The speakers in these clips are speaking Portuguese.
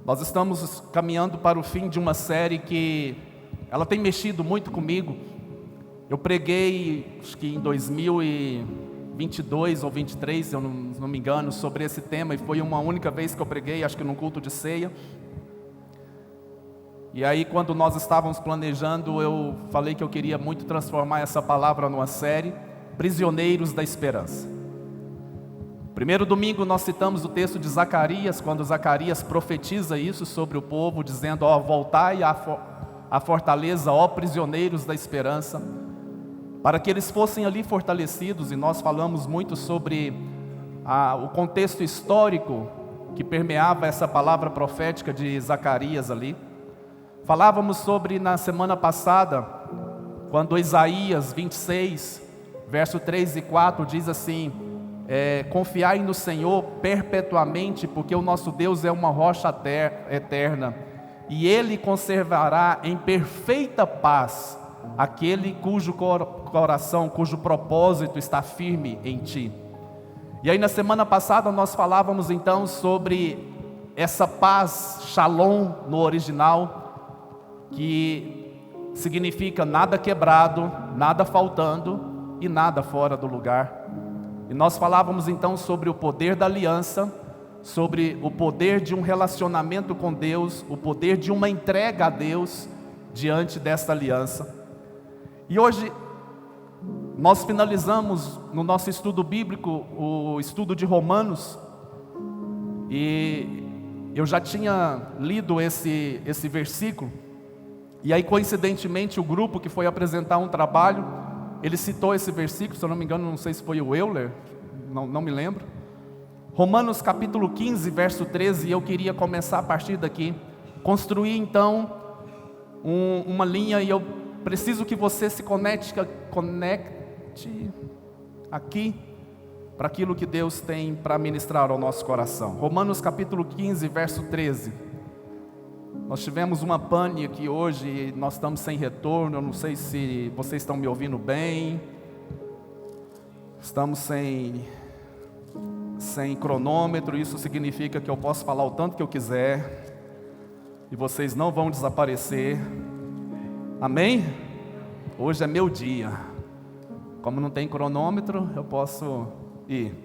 Nós estamos caminhando para o fim de uma série que ela tem mexido muito comigo. Eu preguei, acho que em 2022 ou 23, se eu não me engano, sobre esse tema, e foi uma única vez que eu preguei, acho que num culto de ceia. E aí, quando nós estávamos planejando, eu falei que eu queria muito transformar essa palavra numa série, Prisioneiros da Esperança. Primeiro domingo nós citamos o texto de Zacarias, quando Zacarias profetiza isso sobre o povo, dizendo: voltai à fortaleza, ó prisioneiros da esperança, para que eles fossem ali fortalecidos. E nós falamos muito sobre o contexto histórico que permeava essa palavra profética de Zacarias ali. Falávamos sobre, na semana passada, quando Isaías 26, verso 3 e 4 diz assim: confiai no Senhor perpetuamente, porque o nosso Deus é uma rocha eterna, e Ele conservará em perfeita paz aquele cujo coração, cujo propósito está firme em ti. E aí na semana passada nós falávamos então sobre essa paz, shalom no original, que significa nada quebrado, nada faltando e nada fora do lugar. E nós falávamos então sobre o poder da aliança, sobre o poder de um relacionamento com Deus, o poder de uma entrega a Deus diante desta aliança. E hoje nós finalizamos no nosso estudo bíblico o estudo de Romanos, e eu já tinha lido esse versículo, e aí coincidentemente o grupo que foi apresentar um trabalho, ele citou esse versículo, se eu não me engano, não sei se foi o Euler, não me lembro. Romanos capítulo 15, verso 13, e eu queria começar a partir daqui, construir então uma linha, e eu preciso que você se conecte aqui, para aquilo que Deus tem para ministrar ao nosso coração. Romanos capítulo 15, verso 13. Nós tivemos uma pane aqui hoje, e nós estamos sem retorno, eu não sei se vocês estão me ouvindo bem. Estamos sem cronômetro, isso significa que eu posso falar o tanto que eu quiser, e vocês não vão desaparecer. Amém? Hoje é meu dia. Como não tem cronômetro, eu posso ir.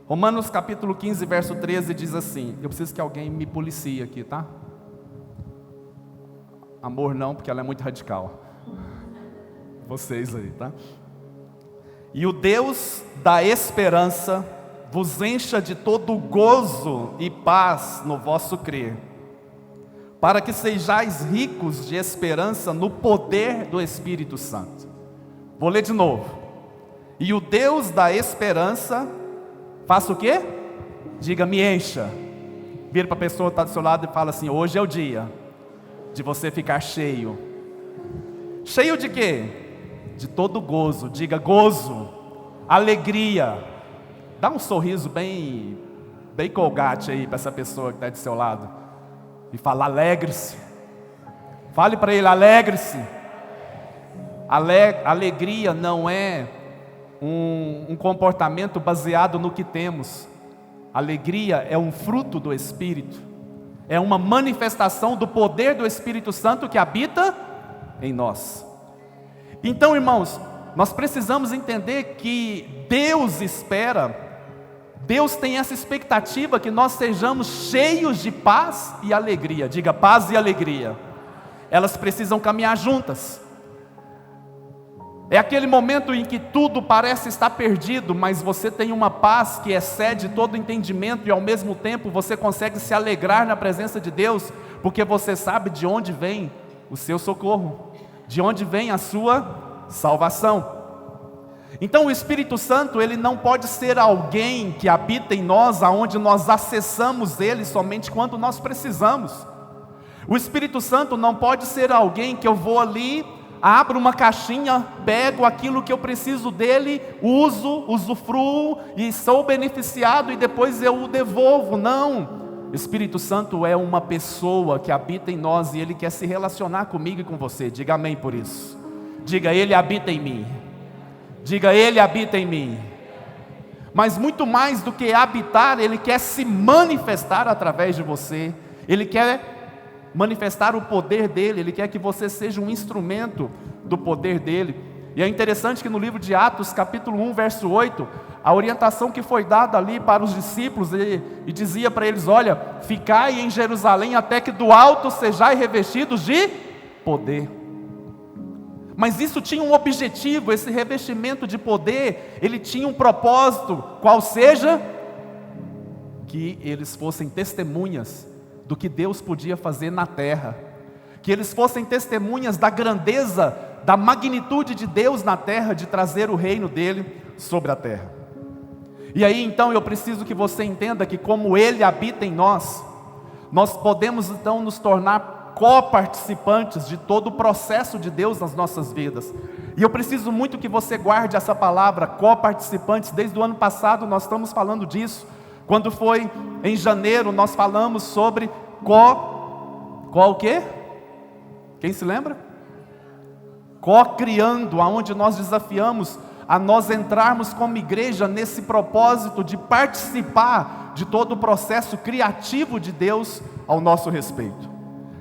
Romanos capítulo 15, verso 13 diz assim, eu preciso que alguém me policie aqui, tá? Amor não, porque ela é muito radical. Vocês aí, tá? E o Deus da esperança vos encha de todo gozo e paz no vosso crer, para que sejais ricos de esperança no poder do Espírito Santo. Vou ler de novo. E o Deus da esperança, faça o quê? Diga, me encha. Vira para a pessoa que está do seu lado e fala assim: hoje é o dia de você ficar cheio. Cheio de quê? De todo gozo. Diga gozo, alegria. Dá um sorriso bem colgate aí para essa pessoa que está do seu lado. E fala: alegre-se. Fale para ele: alegre-se. Alegria não é um comportamento baseado no que temos. Alegria é um fruto do Espírito. É uma manifestação do poder do Espírito Santo que habita em nós. Então, irmãos, nós precisamos entender que Deus tem essa expectativa que nós sejamos cheios de paz e alegria. Diga, paz e alegria. Elas precisam caminhar juntas. É aquele momento em que tudo parece estar perdido, mas você tem uma paz que excede todo entendimento, e ao mesmo tempo você consegue se alegrar na presença de Deus, porque você sabe de onde vem o seu socorro, de onde vem a sua salvação. Então o Espírito Santo, ele não pode ser alguém que habita em nós, aonde nós acessamos ele somente quando nós precisamos. O Espírito Santo não pode ser alguém que eu vou ali, abro uma caixinha, pego aquilo que eu preciso dele, usufruo e sou beneficiado, e depois eu o devolvo. Não, o Espírito Santo é uma pessoa que habita em nós, e ele quer se relacionar comigo e com você. Diga amém por isso. Diga, ele habita em mim. Diga, ele habita em mim. Mas muito mais do que habitar, ele quer se manifestar através de você. Ele quer manifestar o poder dele, Ele quer que você seja um instrumento do poder dele. E é interessante que no livro de Atos, capítulo 1, verso 8, a orientação que foi dada ali para os discípulos, e dizia para eles: olha, ficai em Jerusalém até que do alto sejais revestidos de poder. Mas isso tinha um objetivo, esse revestimento de poder, ele tinha um propósito, qual seja, que eles fossem testemunhas do que Deus podia fazer na terra, que eles fossem testemunhas da grandeza, da magnitude de Deus na terra, de trazer o reino dele sobre a terra. E aí então eu preciso que você entenda que como Ele habita em nós, nós podemos então nos tornar coparticipantes de todo o processo de Deus nas nossas vidas. E eu preciso muito que você guarde essa palavra, coparticipantes. Desde o ano passado nós estamos falando disso. Quando foi em janeiro, nós falamos sobre o quê? Quem se lembra? Co-criando, aonde nós desafiamos a nós entrarmos como igreja nesse propósito de participar de todo o processo criativo de Deus ao nosso respeito.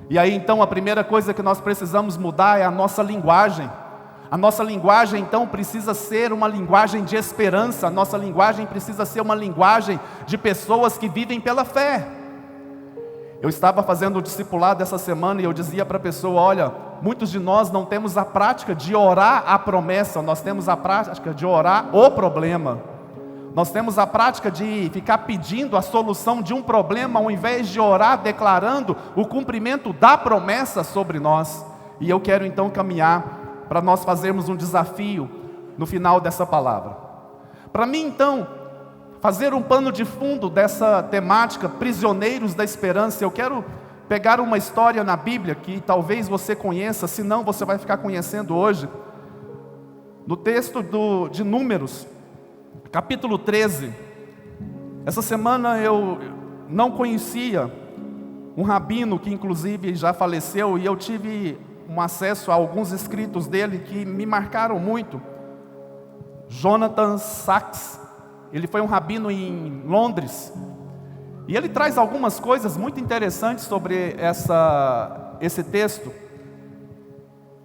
E aí então a primeira coisa que nós precisamos mudar é a nossa linguagem. A nossa linguagem então precisa ser uma linguagem de esperança, a nossa linguagem precisa ser uma linguagem de pessoas que vivem pela fé. Eu estava fazendo o discipulado essa semana e eu dizia para a pessoa: olha, muitos de nós não temos a prática de orar a promessa, nós temos a prática de orar o problema. Nós temos a prática de ficar pedindo a solução de um problema, ao invés de orar declarando o cumprimento da promessa sobre nós. E eu quero então caminhar para nós fazermos um desafio no final dessa palavra. Para mim então, fazer um pano de fundo dessa temática, prisioneiros da esperança, eu quero pegar uma história na Bíblia que talvez você conheça, se não você vai ficar conhecendo hoje. No texto de Números, capítulo 13, essa semana eu não conhecia um rabino que inclusive já faleceu, e eu tive um acesso a alguns escritos dele que me marcaram muito. Jonathan Sacks, ele foi um rabino em Londres, e ele traz algumas coisas muito interessantes sobre esse texto.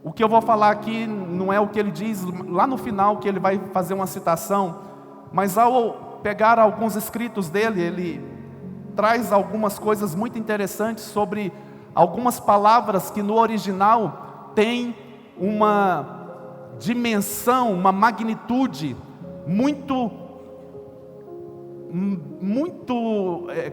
O que eu vou falar aqui não é o que ele diz lá no final, que ele vai fazer uma citação, mas ao pegar alguns escritos dele, ele traz algumas coisas muito interessantes sobre algumas palavras que no original tem uma dimensão, uma magnitude muito,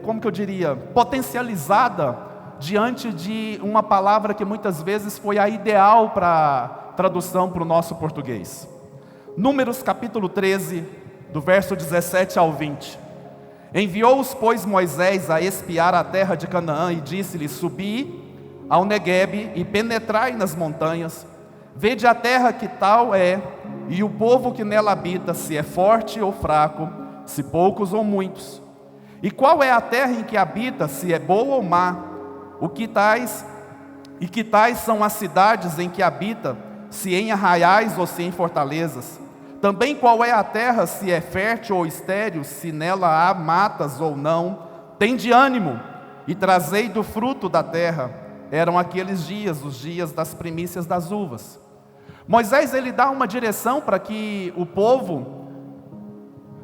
como que eu diria, potencializada diante de uma palavra que muitas vezes foi a ideal para tradução para o nosso português. Números capítulo 13, do verso 17 ao 20. Enviou-os, pois, Moisés a espiar a terra de Canaã e disse-lhes: subi ao Neguebe e penetrai nas montanhas, vede a terra que tal é, e o povo que nela habita, se é forte ou fraco, se poucos ou muitos. E qual é a terra em que habita, se é boa ou má? Que tais são as cidades em que habita, se em arraiais ou se em fortalezas? Também qual é a terra, se é fértil ou estéril, se nela há matas ou não? Tende ânimo e trazei do fruto da terra. Eram aqueles dias, os dias das primícias das uvas. Moisés, ele dá uma direção para que o povo,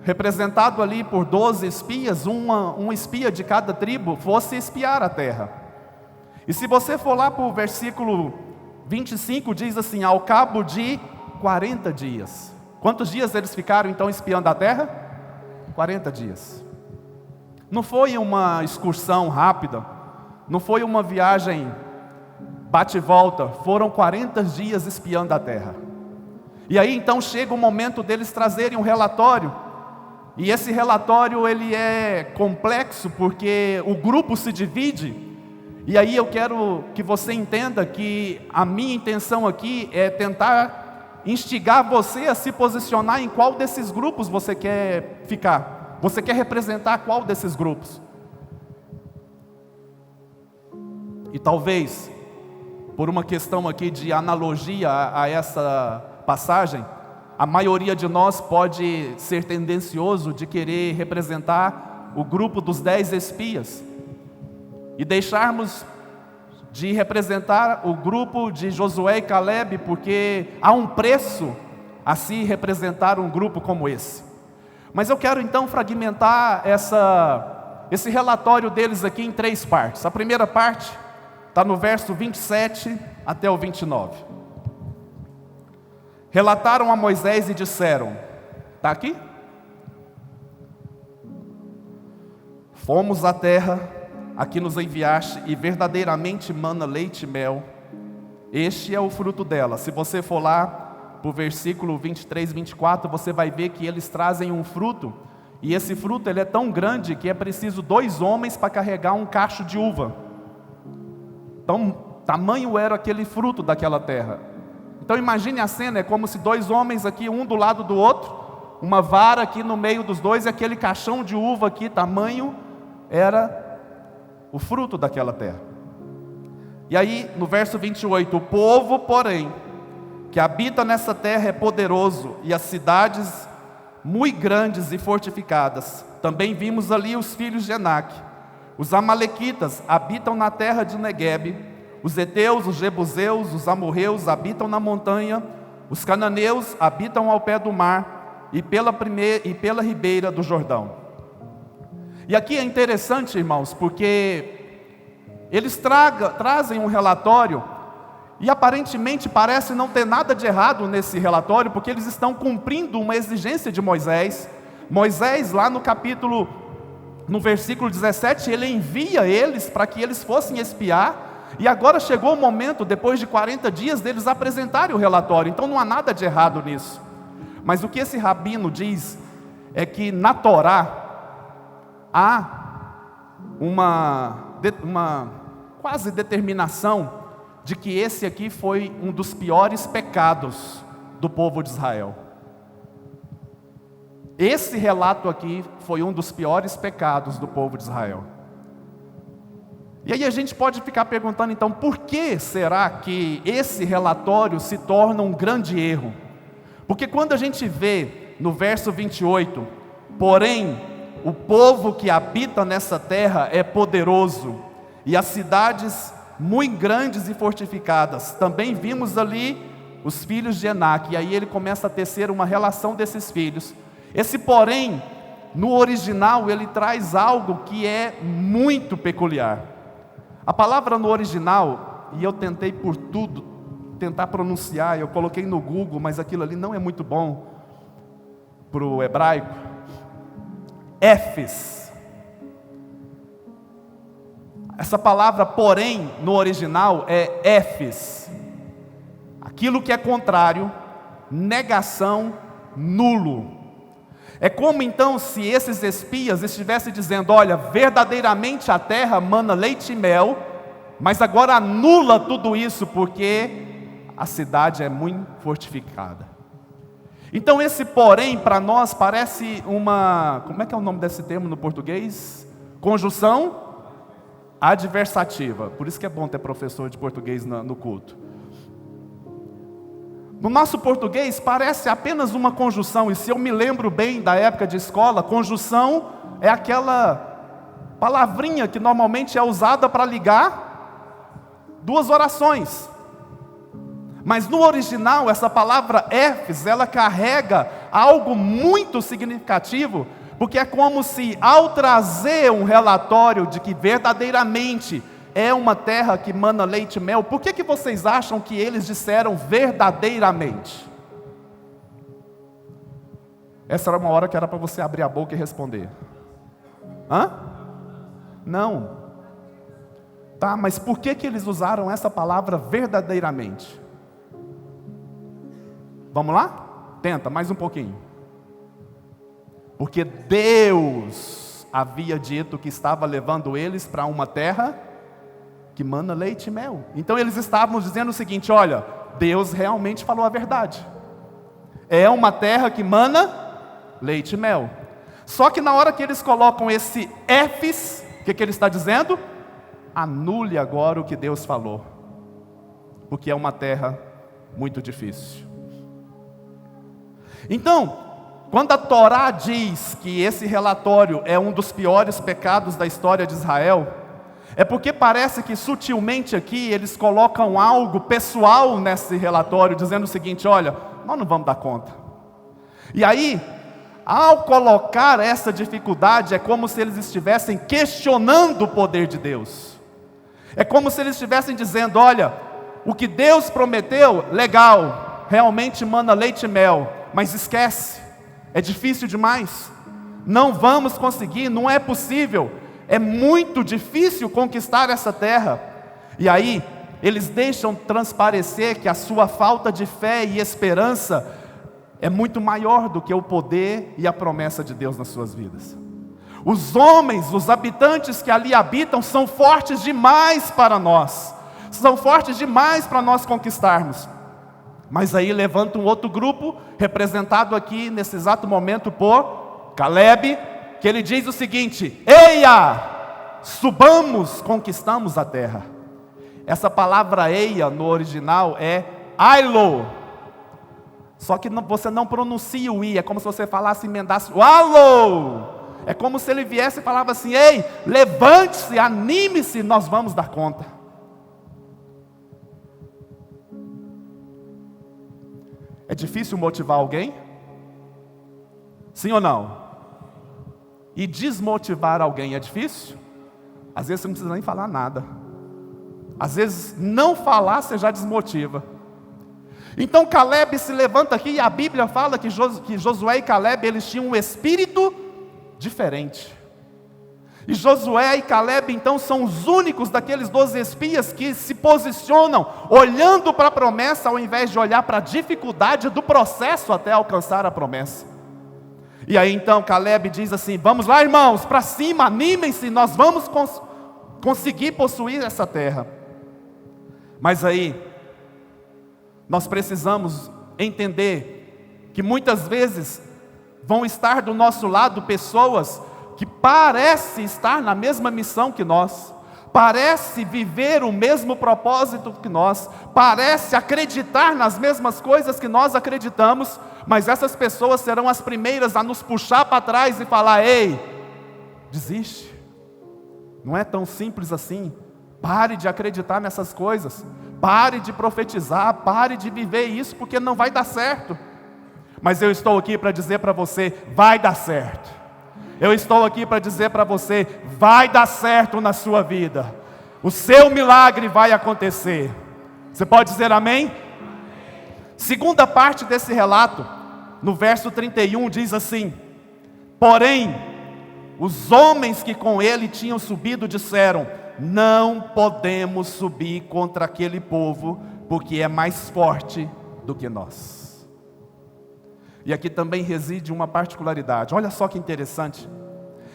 representado ali por 12 espias, um espia de cada tribo, fosse espiar a terra. E se você for lá para o versículo 25, diz assim: ao cabo de 40 dias. Quantos dias eles ficaram então espiando a terra? 40 dias. Não foi uma excursão rápida, não foi uma viagem bate e volta, foram 40 dias espiando a terra. E aí então chega o momento deles trazerem um relatório, e esse relatório ele é complexo porque o grupo se divide. E aí eu quero que você entenda que a minha intenção aqui é tentar instigar você a se posicionar em qual desses grupos você quer ficar. Você quer representar qual desses grupos? E talvez, por uma questão aqui de analogia a essa passagem, a maioria de nós pode ser tendencioso de querer representar o grupo dos 10 espias. e deixarmos de representar o grupo de Josué e Calebe, porque há um preço a se representar um grupo como esse. Mas eu quero então fragmentar esse relatório deles aqui em 3 partes. A primeira parte está no verso 27 até o 29. Relataram a Moisés e disseram, está aqui? Fomos à terra a que nos enviaste, e verdadeiramente mana leite e mel. Este é o fruto dela. Se você for lá para o versículo 23, 24, você vai ver que eles trazem um fruto, e esse fruto ele é tão grande que é preciso 2 homens para carregar um cacho de uva. Então, tamanho era aquele fruto daquela terra. Então imagine a cena, é como se 2 homens aqui, um do lado do outro, uma vara aqui no meio dos dois, e aquele caixão de uva aqui, tamanho era o fruto daquela terra. E aí, no verso 28, o povo, porém, que habita nessa terra é poderoso, e as cidades muito grandes e fortificadas. Também vimos ali os filhos de Enaque. Os amalequitas habitam na terra de Neguebe, os heteus, os jebuseus, os amorreus habitam na montanha, os cananeus habitam ao pé do mar e pela ribeira do Jordão. E aqui é interessante, irmãos, porque eles trazem um relatório, e aparentemente parece não ter nada de errado nesse relatório, porque eles estão cumprindo uma exigência de Moisés. Moisés, lá no versículo 17, ele envia eles para que eles fossem espiar, e agora chegou o momento, depois de 40 dias, deles apresentarem o relatório. Então não há nada de errado nisso. Mas o que esse rabino diz é que na Torá há uma quase determinação de que esse aqui foi um dos piores pecados do povo de Israel. Esse relato aqui foi um dos piores pecados do povo de Israel. E aí a gente pode ficar perguntando então, por que será que esse relatório se torna um grande erro? Porque quando a gente vê no verso 28, porém, o povo que habita nessa terra é poderoso, e as cidades muito grandes e fortificadas. Também vimos ali os filhos de Enaque, e aí ele começa a tecer uma relação desses filhos. Esse porém, no original, ele traz algo que é muito peculiar. A palavra no original, e eu tentei por tudo tentar pronunciar, eu coloquei no Google, mas aquilo ali não é muito bom para o hebraico. Éfes. Essa palavra, porém, no original é éfes. Aquilo que é contrário, negação, nulo. É como então se esses espias estivessem dizendo, olha, verdadeiramente a terra mana leite e mel, mas agora anula tudo isso porque a cidade é muito fortificada. Então esse porém para nós parece uma, como é que é o nome desse termo no português? Conjunção adversativa. Por isso que é bom ter professor de português no culto. No nosso português parece apenas uma conjunção, e se eu me lembro bem da época de escola, conjunção é aquela palavrinha que normalmente é usada para ligar 2 orações. Mas no original, essa palavra éfes, ela carrega algo muito significativo, porque é como se, ao trazer um relatório de que verdadeiramente é uma terra que mana leite e mel, por que vocês acham que eles disseram verdadeiramente? Essa era uma hora que era para você abrir a boca e responder. Hã? Não. Tá, mas por que eles usaram essa palavra verdadeiramente? Vamos lá? Tenta, mais um pouquinho. Porque Deus havia dito que estava levando eles para uma terra que mana leite e mel. Então eles estavam dizendo o seguinte, olha, Deus realmente falou a verdade. É uma terra que mana leite e mel. Só que na hora que eles colocam esse éfes, o que ele está dizendo? Anule agora o que Deus falou. Porque é uma terra muito difícil. Então, quando a Torá diz que esse relatório é um dos piores pecados da história de Israel, É porque parece que sutilmente aqui eles colocam algo pessoal nesse relatório, dizendo o seguinte: olha, nós não vamos dar conta. E aí, ao colocar essa dificuldade, é como se eles estivessem questionando o poder de Deus. É como se eles estivessem dizendo: olha, o que Deus prometeu, legal, realmente manda leite e mel, mas esquece, é difícil demais, não vamos conseguir, não é possível, é muito difícil conquistar essa terra. E aí, eles deixam transparecer que a sua falta de fé e esperança é muito maior do que o poder e a promessa de Deus nas suas vidas. Os homens, os habitantes que ali habitam, são fortes demais para nós, são fortes demais para nós conquistarmos. Mas aí levanta um outro grupo, representado aqui nesse exato momento por Caleb, que ele diz o seguinte: eia, subamos, conquistamos a terra. Essa palavra eia no original é ailo, só que você não pronuncia o i, é como se você falasse, emendasse o alô. É como se ele viesse e falava assim: ei, levante-se, anime-se, nós vamos dar conta. É difícil motivar alguém? Sim ou não? E desmotivar alguém é difícil? Às vezes você não precisa nem falar nada. Às vezes não falar você já desmotiva. Então Caleb se levanta aqui e a Bíblia fala que Josué e Caleb, eles tinham um espírito diferente. E Josué e Caleb então são os únicos daqueles 12 espias que se posicionam olhando para a promessa, ao invés de olhar para a dificuldade do processo até alcançar a promessa. E aí então Caleb diz assim: vamos lá, irmãos, para cima, animem-se, nós vamos conseguir possuir essa terra. Mas aí nós precisamos entender que muitas vezes vão estar do nosso lado pessoas que parecem estar na mesma missão que nós, parece viver o mesmo propósito que nós, parece acreditar nas mesmas coisas que nós acreditamos, mas essas pessoas serão as primeiras a nos puxar para trás e falar: ei, desiste, não é tão simples assim, pare de acreditar nessas coisas, pare de profetizar, pare de viver isso, porque não vai dar certo. Mas eu estou aqui para dizer para você: vai dar certo. Eu estou aqui para dizer para você: vai dar certo na sua vida. O seu milagre vai acontecer. Você pode dizer amém? Segunda parte desse relato, no verso 31, diz assim: porém, os homens que com ele tinham subido disseram: não podemos subir contra aquele povo, porque é mais forte do que nós. E aqui também reside uma particularidade. Olha só que interessante.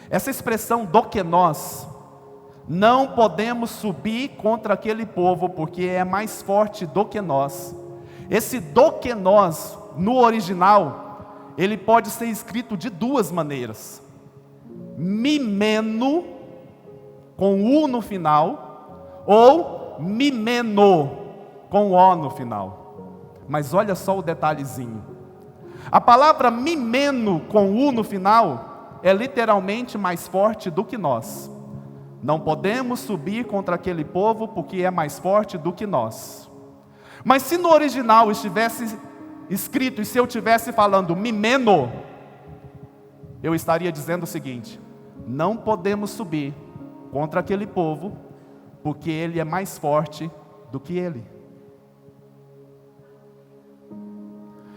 Essa expressão do que nós, não podemos subir contra aquele povo porque é mais forte do que nós. Esse do que nós, no original, ele pode ser escrito de duas maneiras: mimeno, com u no final, ou mimeno, com o no final. Mas olha só o detalhezinho. A palavra mimeno com u no final é literalmente mais forte do que nós. Não podemos subir contra aquele povo porque é mais forte do que nós. Mas se no original estivesse escrito, e se eu estivesse falando mimeno, eu estaria dizendo o seguinte: não podemos subir contra aquele povo porque ele é mais forte do que ele.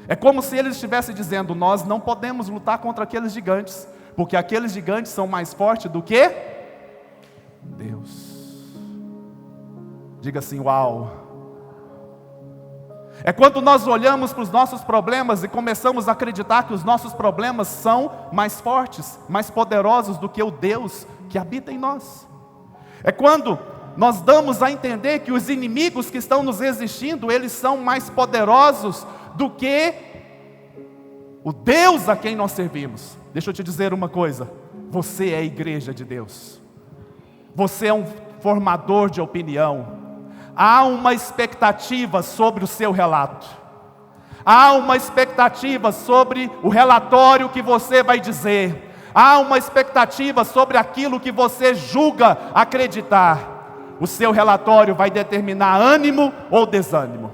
É como se ele estivesse dizendo: nós não podemos lutar contra aqueles gigantes, porque aqueles gigantes são mais fortes do que Deus. Diga assim: uau! É quando nós olhamos para os nossos problemas e começamos a acreditar que os nossos problemas são mais fortes, mais poderosos do que o Deus que habita em nós. É quando nós damos a entender que os inimigos que estão nos resistindo, eles são mais poderosos do que o Deus a quem nós servimos. Deixa eu te dizer uma coisa: você é a igreja de Deus. Você é um formador de opinião. Há uma expectativa sobre o seu relato. Há uma expectativa sobre o relatório que você vai dizer. há uma expectativa sobre aquilo que você julga acreditar, o seu relatório vai determinar ânimo ou desânimo.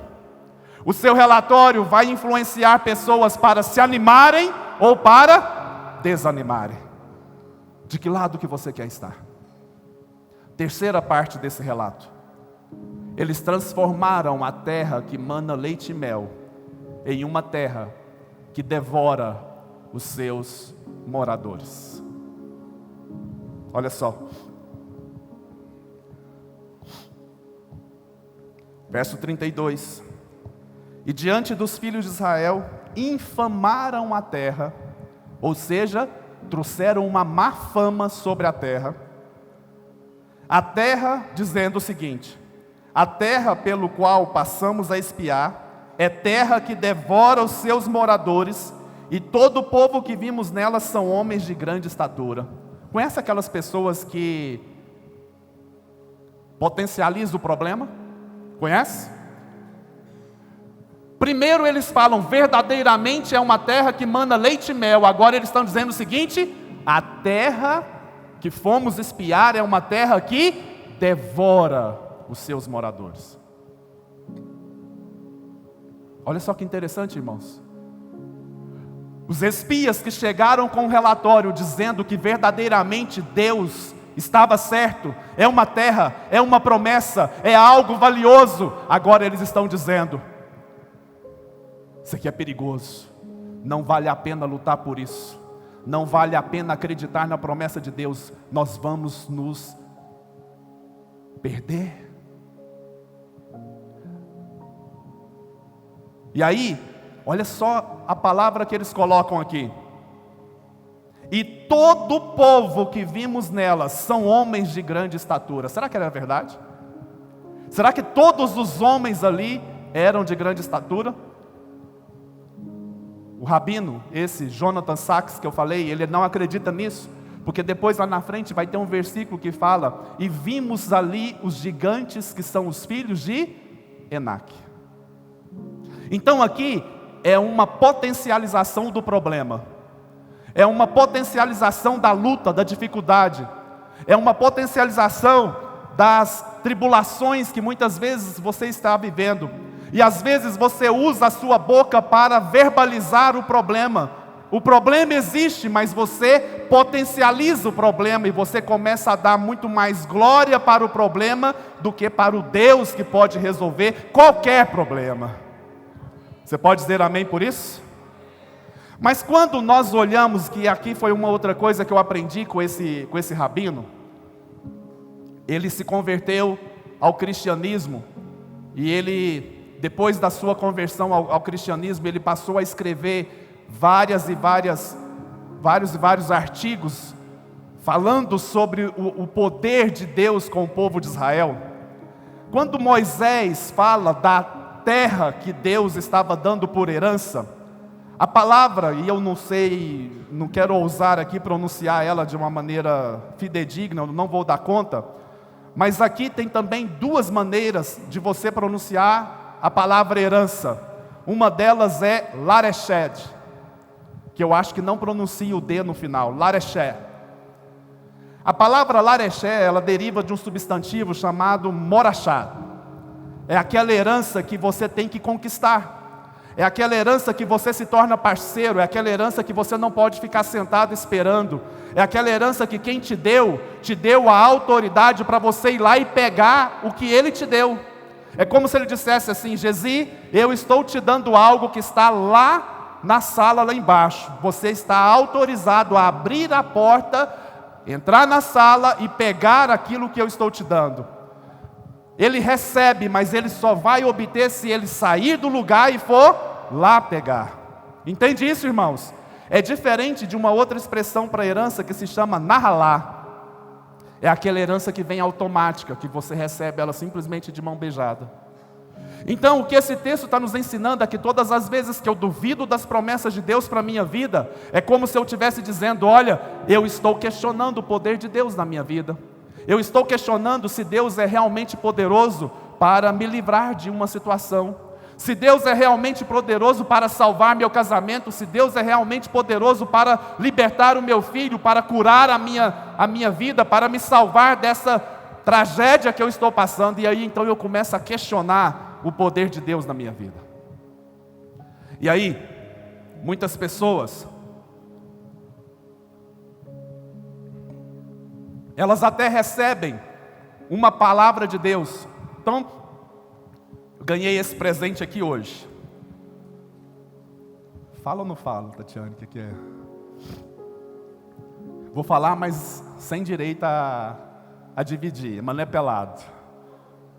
O seu relatório vai influenciar pessoas para se animarem ou para desanimarem. De que lado que você quer estar? Terceira parte desse relato. Eles transformaram a terra que mana leite e mel em uma terra que devora os seus moradores. Olha só. Verso 32. E diante dos filhos de Israel, infamaram a terra, ou seja, trouxeram uma má fama sobre a terra, dizendo o seguinte: a terra pelo qual passamos a espiar, é terra que devora os seus moradores, e todo o povo que vimos nela são homens de grande estatura. Conhece aquelas pessoas que potencializam o problema? Conhece? Primeiro eles falam, verdadeiramente é uma terra que mana leite e mel. Agora eles estão dizendo o seguinte: a terra que fomos espiar é uma terra que devora os seus moradores. Olha só que interessante, irmãos. Os espias que chegaram com um relatório dizendo que verdadeiramente Deus estava certo, é uma terra, é uma promessa, é algo valioso. Agora eles estão dizendo: isso aqui é perigoso, não vale a pena lutar por isso, não vale a pena acreditar na promessa de Deus, nós vamos nos perder. E aí, olha só a palavra que eles colocam aqui: e todo o povo que vimos nela são homens de grande estatura. Será que era verdade? Será que todos os homens ali eram de grande estatura? O rabino, esse Jonathan Sacks que eu falei, ele não acredita nisso, porque depois lá na frente vai ter um versículo que fala: e vimos ali os gigantes que são os filhos de Enaque. Então aqui é uma potencialização do problema, é uma potencialização da luta, da dificuldade, é uma potencialização das tribulações que muitas vezes você está vivendo. E às vezes você usa a sua boca para verbalizar o problema. O problema existe, mas você potencializa o problema e você começa a dar muito mais glória para o problema do que para o Deus que pode resolver qualquer problema. Você pode dizer amém por isso? Mas quando nós olhamos, que aqui foi uma outra coisa que eu aprendi com esse rabino, ele se converteu ao cristianismo, e ele, depois da sua conversão ao cristianismo, ele passou a escrever vários artigos falando sobre o poder de Deus com o povo de Israel. Quando Moisés fala da terra que Deus estava dando por herança, a palavra, e eu não sei, não quero ousar aqui pronunciar ela de uma maneira fidedigna, eu não vou dar conta, mas aqui tem também duas maneiras de você pronunciar a palavra herança. Uma delas é lareshed, que eu acho que não pronuncia o D no final, lareshed. A palavra lareshed, ela deriva de um substantivo chamado morachá. É aquela herança que você tem que conquistar, é aquela herança que você se torna parceiro, é aquela herança que você não pode ficar sentado esperando, é aquela herança que quem te deu a autoridade para você ir lá e pegar o que ele te deu. É como se ele dissesse assim: Gesi, eu estou te dando algo que está lá na sala, lá embaixo, você está autorizado a abrir a porta, entrar na sala e pegar aquilo que eu estou te dando. Ele recebe, mas ele só vai obter se ele sair do lugar e for lá pegar. Entende isso, irmãos? É diferente de uma outra expressão para herança que se chama nahalá. É aquela herança que vem automática, que você recebe ela simplesmente de mão beijada. Então, o que esse texto está nos ensinando é que todas as vezes que eu duvido das promessas de Deus para a minha vida, é como se eu estivesse dizendo: olha, eu estou questionando o poder de Deus na minha vida. Eu estou questionando se Deus é realmente poderoso para me livrar de uma situação. Se Deus é realmente poderoso para salvar meu casamento, se Deus é realmente poderoso para libertar o meu filho, para curar a minha vida, para me salvar dessa tragédia que eu estou passando, e aí então eu começo a questionar o poder de Deus na minha vida. E aí, muitas pessoas, elas até recebem uma palavra de Deus. Então, eu ganhei esse presente aqui hoje. Fala ou não fala, Tatiane, o que é? Vou falar, mas sem direito a dividir. Mané pelado.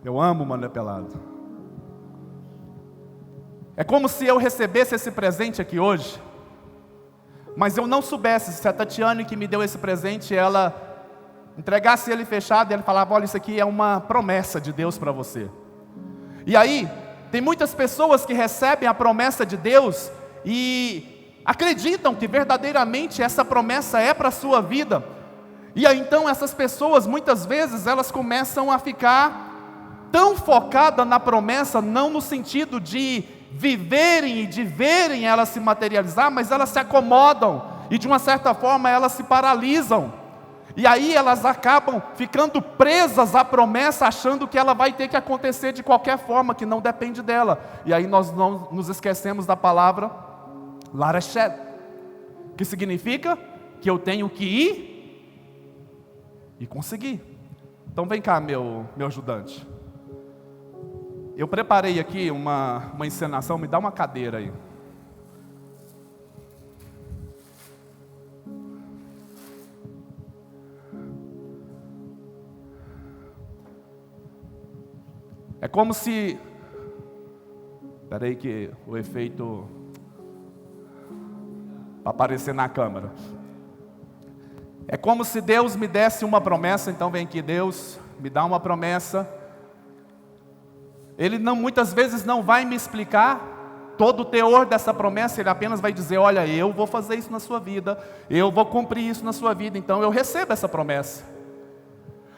Eu amo mané pelado. É como se eu recebesse esse presente aqui hoje, mas eu não soubesse se a Tatiane que me deu esse presente, ela entregasse ele fechado e ele falava: olha, isso aqui é uma promessa de Deus para você. E aí, tem muitas pessoas que recebem a promessa de Deus e acreditam que verdadeiramente essa promessa é para a sua vida. E aí então essas pessoas, muitas vezes, elas começam a ficar tão focadas na promessa, não no sentido de viverem e de verem ela se materializar, mas elas se acomodam e de uma certa forma elas se paralisam. E aí elas acabam ficando presas à promessa, achando que ela vai ter que acontecer de qualquer forma, que não depende dela. E aí nós não nos esquecemos da palavra Lareshet, que significa que eu tenho que ir e conseguir. Então vem cá, meu ajudante. Eu preparei aqui uma encenação, me dá uma cadeira aí. É como se... Espera aí que o efeito... para aparecer na câmera. É como se Deus me desse uma promessa. Então vem aqui, Deus me dá uma promessa. Ele muitas vezes não vai me explicar todo o teor dessa promessa. Ele apenas vai dizer: olha, eu vou fazer isso na sua vida, eu vou cumprir isso na sua vida. Então eu recebo essa promessa.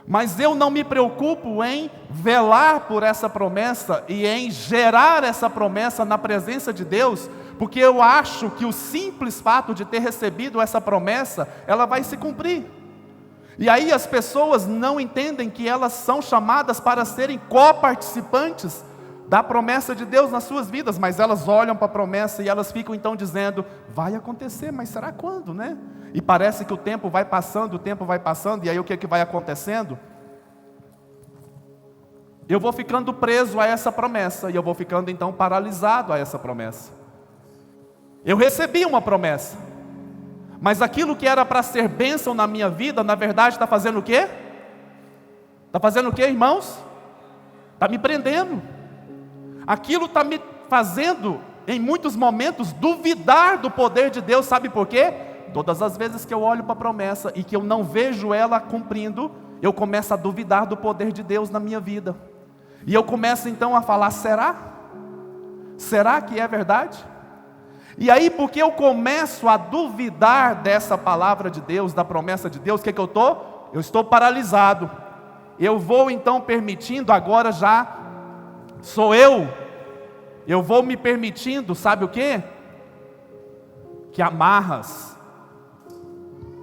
Mas eu não me preocupo em velar por essa promessa e em gerar essa promessa na presença de Deus, porque eu acho que o simples fato de ter recebido essa promessa, ela vai se cumprir. E aí as pessoas não entendem que elas são chamadas para serem coparticipantes da promessa de Deus nas suas vidas, mas elas olham para a promessa e elas ficam então dizendo: vai acontecer, mas será quando, né? E parece que o tempo vai passando, e aí o que vai acontecendo? Eu vou ficando preso a essa promessa, e eu vou ficando então paralisado a essa promessa. Eu recebi uma promessa, mas aquilo que era para ser bênção na minha vida, na verdade está fazendo o quê? Está fazendo o quê, irmãos? Está me prendendo. Aquilo está me fazendo, em muitos momentos, duvidar do poder de Deus. Sabe por quê? Todas as vezes que eu olho para a promessa e que eu não vejo ela cumprindo, eu começo a duvidar do poder de Deus na minha vida. E eu começo então a falar: será? Será que é verdade? E aí, porque eu começo a duvidar dessa palavra de Deus, da promessa de Deus, o que eu estou? Eu estou paralisado. Eu vou então permitindo, agora já sou eu vou me permitindo, sabe o quê? Que amarras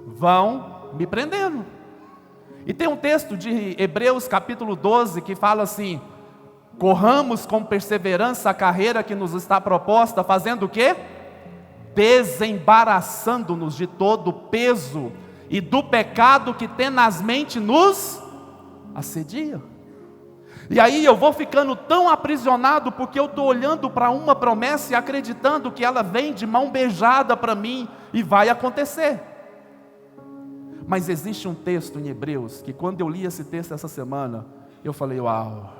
vão me prendendo. E tem um texto de Hebreus capítulo 12 que fala assim: corramos com perseverança a carreira que nos está proposta, fazendo o quê? Desembaraçando-nos de todo o peso e do pecado que tenazmente nos assedia. E aí eu vou ficando tão aprisionado, porque eu estou olhando para uma promessa e acreditando que ela vem de mão beijada para mim e vai acontecer. Mas existe um texto em Hebreus, que quando eu li esse texto essa semana, eu falei: uau.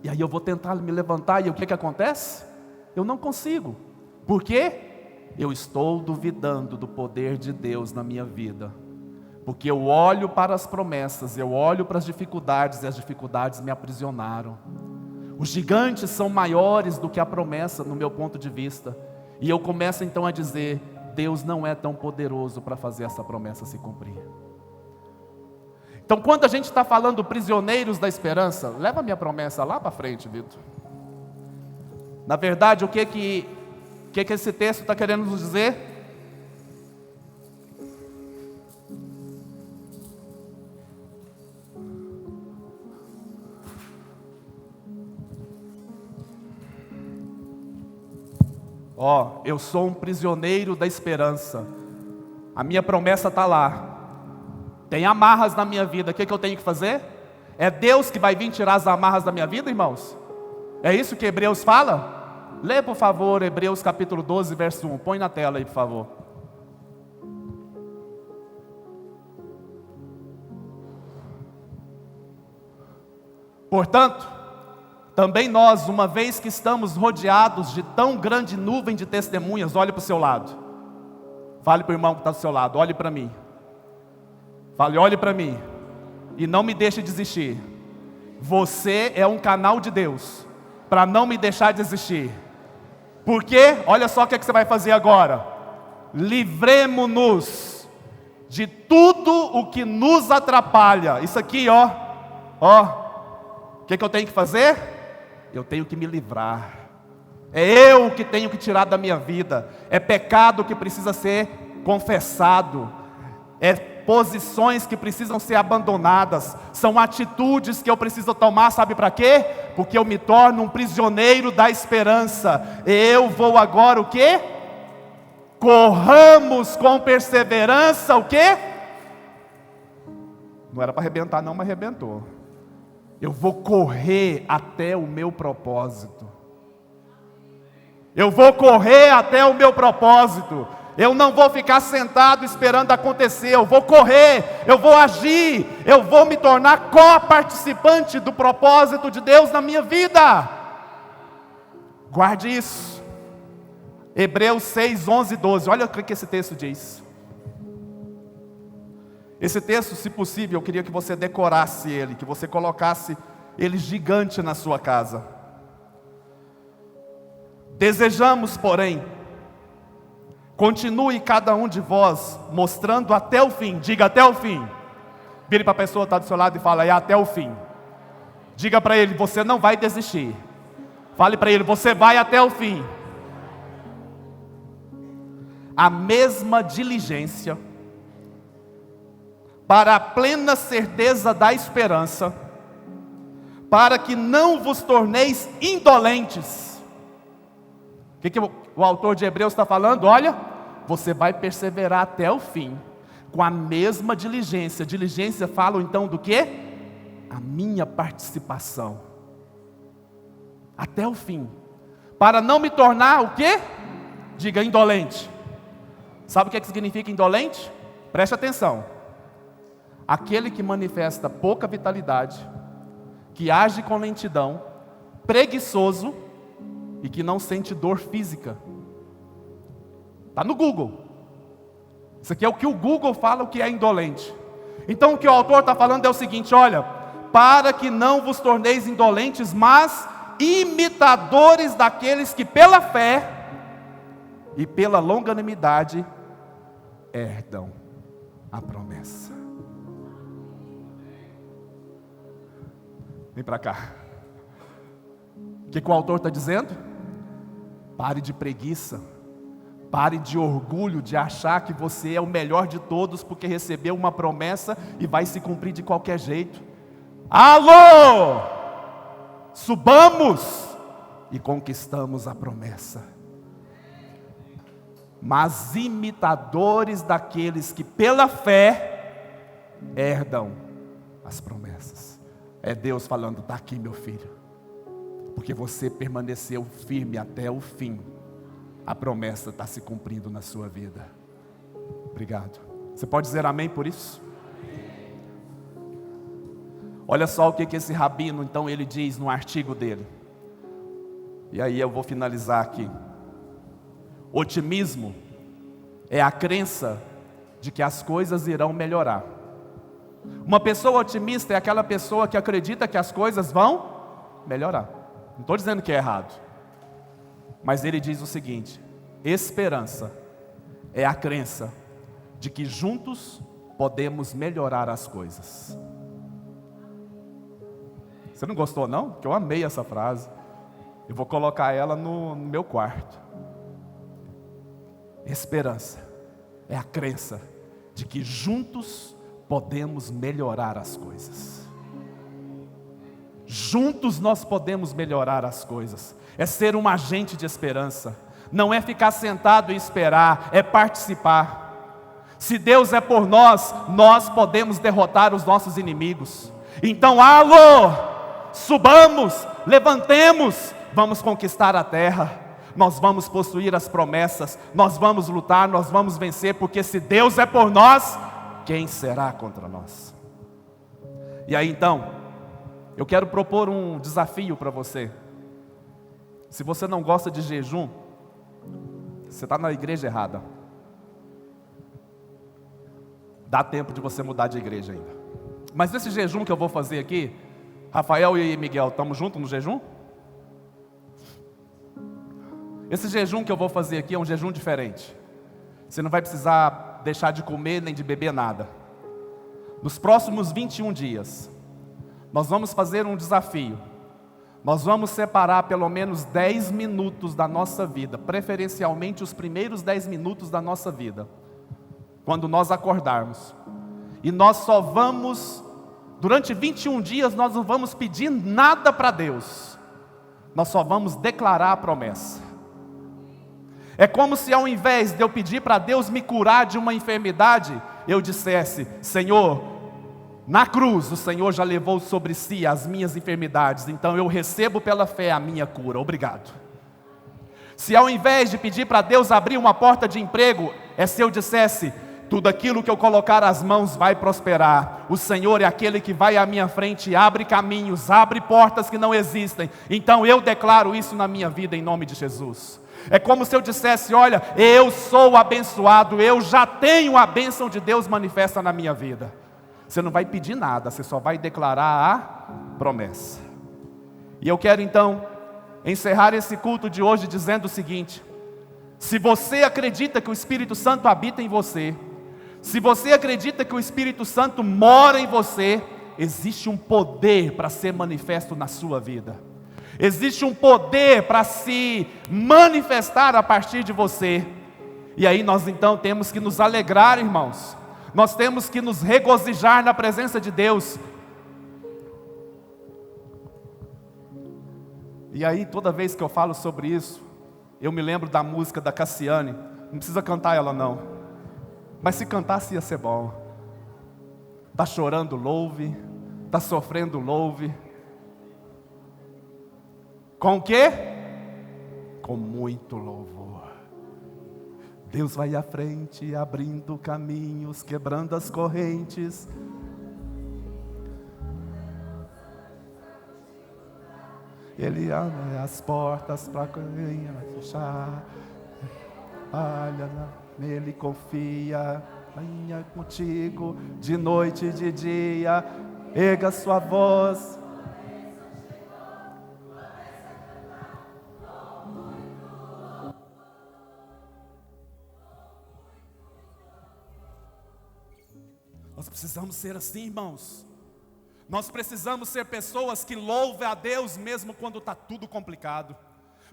E aí eu vou tentar me levantar, e o que acontece? Eu não consigo. Por quê? Eu estou duvidando do poder de Deus na minha vida. Porque eu olho para as promessas, eu olho para as dificuldades, e as dificuldades me aprisionaram. Os gigantes são maiores do que a promessa, no meu ponto de vista. E eu começo então a dizer: Deus não é tão poderoso para fazer essa promessa se cumprir. Então, quando a gente está falando prisioneiros da esperança, leva a minha promessa lá para frente, Vitor. Na verdade, o que esse texto está querendo nos dizer? Eu sou um prisioneiro da esperança. A minha promessa está lá. Tem amarras na minha vida, o que eu tenho que fazer? É Deus que vai vir tirar as amarras da minha vida, irmãos? É isso que Hebreus fala? Lê, por favor, Hebreus capítulo 12, verso 1. Põe na tela aí, por favor. Portanto, também nós, uma vez que estamos rodeados de tão grande nuvem de testemunhas, olhe para o seu lado. Fale para o irmão que está do seu lado, olhe para mim. Fale, olhe para mim. E não me deixe desistir. Você é um canal de Deus para não me deixar desistir. Por quê? Olha só o que você vai fazer agora. Livremo-nos de tudo o que nos atrapalha. Isso aqui, o que eu tenho que fazer? Eu tenho que me livrar. É eu que tenho que tirar da minha vida. É pecado que precisa ser confessado. É posições que precisam ser abandonadas. São atitudes que eu preciso tomar, sabe para quê? Porque eu me torno um prisioneiro da esperança. Eu vou agora o quê? Corramos com perseverança o quê? Não era para arrebentar não, mas arrebentou. Eu vou correr até o meu propósito. Eu vou correr até o meu propósito. Eu não vou ficar sentado esperando acontecer. Eu vou correr, eu vou agir. Eu vou me tornar co-participante do propósito de Deus na minha vida. Guarde isso. Hebreus 6, 11 e 12. Olha o que esse texto diz. Esse texto, se possível, eu queria que você decorasse ele, que você colocasse ele gigante na sua casa. Desejamos, porém, continue cada um de vós mostrando até o fim. Diga até o fim. Vire para a pessoa que está do seu lado e fala, é até o fim. Diga para ele, você não vai desistir. Fale para ele, você vai até o fim. A mesma diligência para a plena certeza da esperança, para que não vos torneis indolentes. O que o autor de Hebreus está falando? Olha, você vai perseverar até o fim, com a mesma diligência. Diligência fala então do quê? A minha participação. Até o fim. Para não me tornar o quê? Diga indolente. Sabe o que significa indolente? Preste atenção. Aquele que manifesta pouca vitalidade, que age com lentidão, preguiçoso e que não sente dor física. Está no Google. Isso aqui é o que o Google fala o que é indolente. Então o que o autor está falando é o seguinte, olha, para que não vos torneis indolentes, mas imitadores daqueles que pela fé e pela longanimidade herdam a promessa. Vem para cá. O que o autor está dizendo? Pare de preguiça. Pare de orgulho, de achar que você é o melhor de todos porque recebeu uma promessa e vai se cumprir de qualquer jeito. Alô! Subamos e conquistamos a promessa. Mas imitadores daqueles que pela fé herdam as promessas. É Deus falando, está aqui meu filho, porque você permaneceu firme até o fim, a promessa está se cumprindo na sua vida. Obrigado. Você pode dizer amém por isso? Olha só o que esse rabino, então, ele diz no artigo dele. E aí eu vou finalizar aqui. Otimismo é a crença de que as coisas irão melhorar. Uma pessoa otimista é aquela pessoa que acredita que as coisas vão melhorar. Não estou dizendo que é errado. Mas ele diz o seguinte: esperança é a crença de que juntos podemos melhorar as coisas. Você não gostou não? Porque eu amei essa frase. Eu vou colocar ela no meu quarto. Esperança é a crença de que juntos podemos melhorar as coisas. Juntos nós podemos melhorar as coisas. É ser um agente de esperança. Não é ficar sentado e esperar, é participar. Se Deus é por nós, nós podemos derrotar os nossos inimigos. Então, alô, subamos, levantemos, vamos conquistar a terra. Nós vamos possuir as promessas, nós vamos lutar, nós vamos vencer, porque se Deus é por nós, quem será contra nós? E aí então, eu quero propor um desafio para você. Se você não gosta de jejum, você está na igreja errada. Dá tempo de você mudar de igreja ainda. Mas esse jejum que eu vou fazer aqui, Rafael e Miguel, estamos juntos no jejum? Esse jejum que eu vou fazer aqui é um jejum diferente. Você não vai precisar deixar de comer nem de beber nada. Nos próximos 21 dias, nós vamos fazer um desafio. Nós vamos separar pelo menos 10 minutos da nossa vida, preferencialmente os primeiros 10 minutos da nossa vida, quando nós acordarmos. E nós só vamos, durante 21 dias, nós não vamos pedir nada para Deus. Nós só vamos declarar a promessa. É como se ao invés de eu pedir para Deus me curar de uma enfermidade, eu dissesse: Senhor, na cruz o Senhor já levou sobre si as minhas enfermidades, então eu recebo pela fé a minha cura, obrigado. Se ao invés de pedir para Deus abrir uma porta de emprego, é se eu dissesse: tudo aquilo que eu colocar as mãos vai prosperar. O Senhor é aquele que vai à minha frente, abre caminhos, abre portas que não existem. Então eu declaro isso na minha vida em nome de Jesus. É como se eu dissesse: olha, eu sou abençoado, eu já tenho a bênção de Deus manifesta na minha vida. Você não vai pedir nada, você só vai declarar a promessa. E eu quero então encerrar esse culto de hoje dizendo o seguinte: se você acredita que o Espírito Santo habita em você, se você acredita que o Espírito Santo mora em você, existe um poder para ser manifesto na sua vida. Existe um poder para se manifestar a partir de você. E aí nós então temos que nos alegrar, irmãos. Nós temos que nos regozijar na presença de Deus. E aí toda vez que eu falo sobre isso, eu me lembro da música da Cassiane. Não precisa cantar ela não, mas se cantasse ia ser bom. Está chorando, louve. Está sofrendo, louve. Com o quê? Com muito louvor. Deus vai à frente, abrindo caminhos, quebrando as correntes. Ele abre as portas para quem vai fechar. Olha, nele confia, venha contigo de noite e de dia. Erga sua voz. Nós precisamos ser assim, irmãos. Nós precisamos ser pessoas que louvam a Deus mesmo quando está tudo complicado.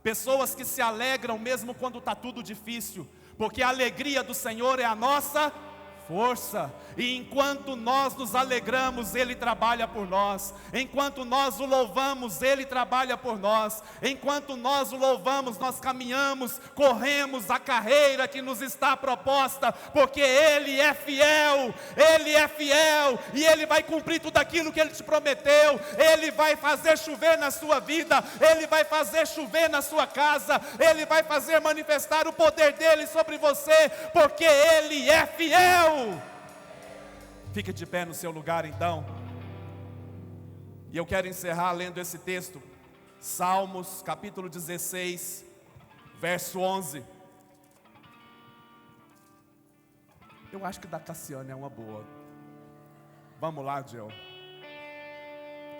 Pessoas que se alegram mesmo quando está tudo difícil. Porque a alegria do Senhor é a nossa força. E enquanto nós nos alegramos, Ele trabalha por nós. Enquanto nós o louvamos, Ele trabalha por nós. Enquanto nós o louvamos, nós caminhamos, corremos a carreira que nos está proposta. Porque Ele é fiel, e Ele vai cumprir tudo aquilo que Ele te prometeu. Ele vai fazer chover na sua vida, Ele vai fazer chover na sua casa, Ele vai fazer manifestar o poder dEle sobre você, porque Ele é fiel. Fique de pé no seu lugar então. E eu quero encerrar lendo esse texto, Salmos capítulo 16, verso 11. Eu acho que da Cassiane é uma boa. Vamos lá, Gel.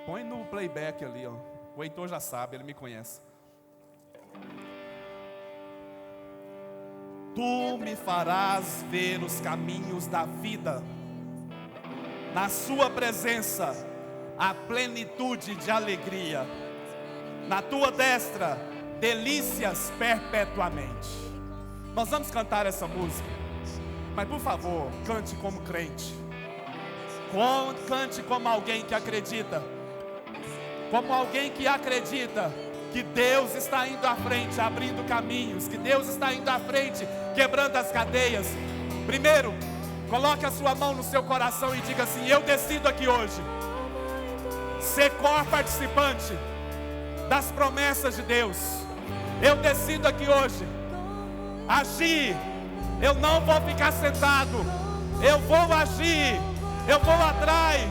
Põe no playback ali, ó. O Heitor já sabe, ele me conhece. Tu me farás ver os caminhos da vida. Na sua presença há plenitude de alegria. Na tua destra, delícias perpetuamente. Nós vamos cantar essa música, mas por favor, cante como crente. Cante como alguém que acredita. Como alguém que acredita que Deus está indo à frente, abrindo caminhos, que Deus está indo à frente, quebrando as cadeias. Primeiro, coloque a sua mão no seu coração e diga assim: eu decido aqui hoje ser co-participante das promessas de Deus. Eu decido aqui hoje agir. Eu não vou ficar sentado, eu vou agir, eu vou atrás,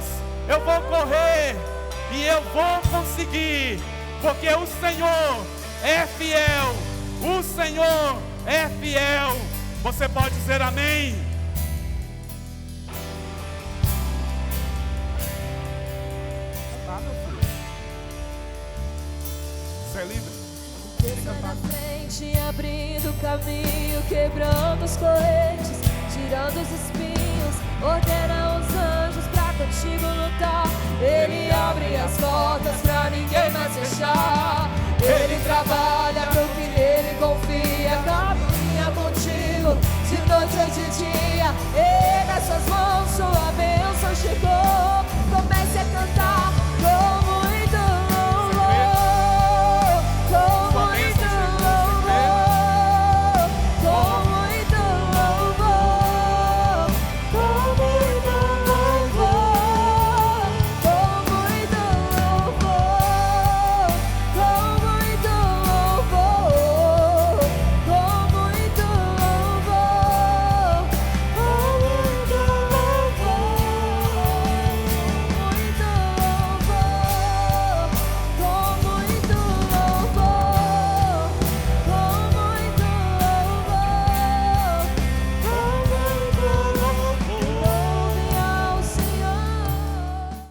eu vou correr e eu vou conseguir, porque o Senhor é fiel, o Senhor é fiel. Você pode dizer amém? Você é livre? Sai na frente, abrindo caminho, quebrando os correntes, tirando os espinhos, ordena os anjos pra contigo lutar. Ele abre as portas pra ninguém mais fechar. Ele trabalha